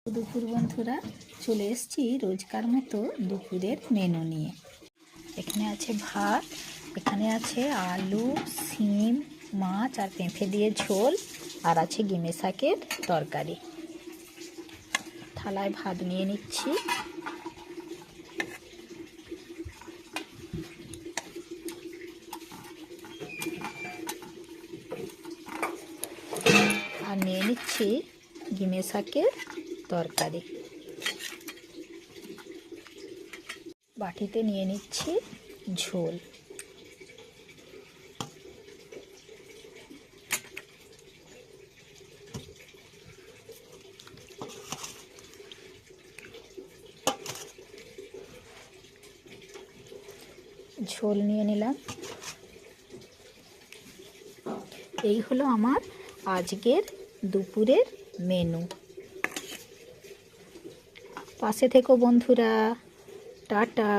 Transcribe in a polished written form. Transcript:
দুপুর বন্ধুরা, চলে এসেছি রোজকার মতো দুপুরের মেনু নিয়ে। এখানে আছে ভাত, এখানে আছে আলু, শিম, মাছ আর পেঁপে দিয়ে ঝোল, আর আছে গিমে শাকের তরকারি। থালায় ভাত নিয়ে নিচ্ছি। আর নিয়ে নিচ্ছি গিমে শাকের তরকারি। বাটিতে নিয়ে নিচ্ছি ঝোল। ঝোল নিয়ে নিলাম। এই হলো আমার আজকের দুপুরের মেনু। পাশে থেকো বন্ধুরা। টাটা।